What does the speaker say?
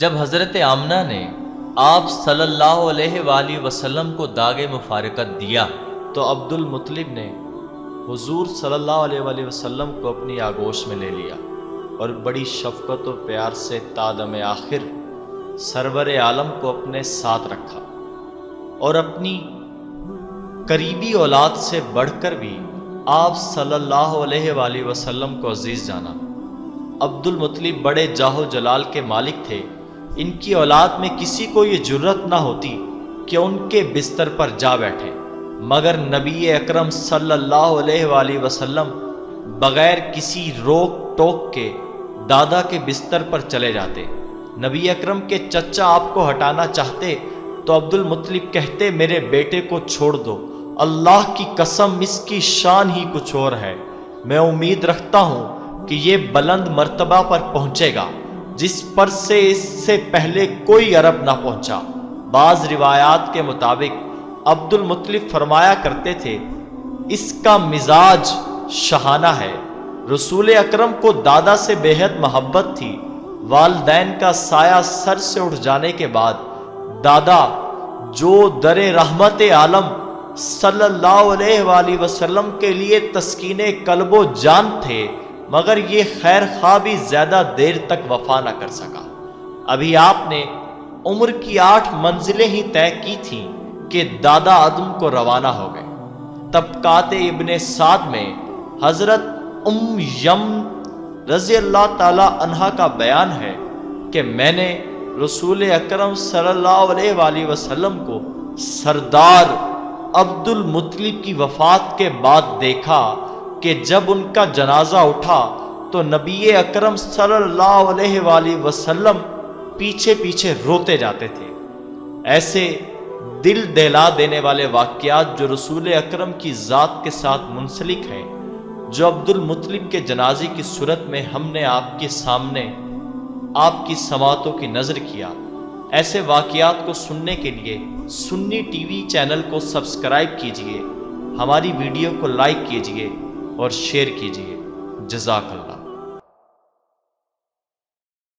جب حضرت آمنہ نے آپ صلی اللہ علیہ وآلہ وسلم کو داغ مفارقت دیا تو عبد المطلب نے حضور صلی اللہ علیہ وآلہ وسلم کو اپنی آغوش میں لے لیا اور بڑی شفقت و پیار سے تا دم آخر سرور عالم کو اپنے ساتھ رکھا، اور اپنی قریبی اولاد سے بڑھ کر بھی آپ صلی اللہ علیہ وآلہ وسلم کو عزیز جانا۔ عبد المطلب بڑے جاہ و جلال کے مالک تھے، ان کی اولاد میں کسی کو یہ جرت نہ ہوتی کہ ان کے بستر پر جا بیٹھے، مگر نبی اکرم صلی اللہ علیہ وآلہ وسلم بغیر کسی روک ٹوک کے دادا کے بستر پر چلے جاتے۔ نبی اکرم کے چچا آپ کو ہٹانا چاہتے تو عبد المطلب کہتے میرے بیٹے کو چھوڑ دو، اللہ کی قسم اس کی شان ہی کچھ اور ہے، میں امید رکھتا ہوں کہ یہ بلند مرتبہ پر پہنچے گا جس پر سے اس سے پہلے کوئی عرب نہ پہنچا۔ بعض روایات کے مطابق عبد المطلب فرمایا کرتے تھے اس کا مزاج شہانہ ہے۔ رسول اکرم کو دادا سے بے حد محبت تھی۔ والدین کا سایہ سر سے اٹھ جانے کے بعد دادا جو در رحمت عالم صلی اللہ علیہ وآلہ وسلم کے لیے تسکین قلب و جان تھے، مگر یہ خیر خواہ بھی زیادہ دیر تک وفا نہ کر سکا۔ ابھی آپ نے عمر کی 8 منزلیں ہی طے کی تھیں کہ دادا عدم کو روانہ ہو گئے۔ طبقات ابن سعد میں حضرت یم رضی اللہ تعالی عنہا کا بیان ہے کہ میں نے رسول اکرم صلی اللہ علیہ وآلہ وسلم کو سردار عبد المطلب کی وفات کے بعد دیکھا کہ جب ان کا جنازہ اٹھا تو نبی اکرم صلی اللہ علیہ وآلہ وسلم پیچھے پیچھے روتے جاتے تھے۔ ایسے دل دہلا دینے والے واقعات جو رسول اکرم کی ذات کے ساتھ منسلک ہیں، جو عبد المطلب کے جنازے کی صورت میں ہم نے آپ کے سامنے آپ کی سماعتوں کی نظر کیا، ایسے واقعات کو سننے کے لیے سنی ٹی وی چینل کو سبسکرائب کیجئے، ہماری ویڈیو کو لائک کیجئے اور شیئر کیجئے۔ جزاک اللہ۔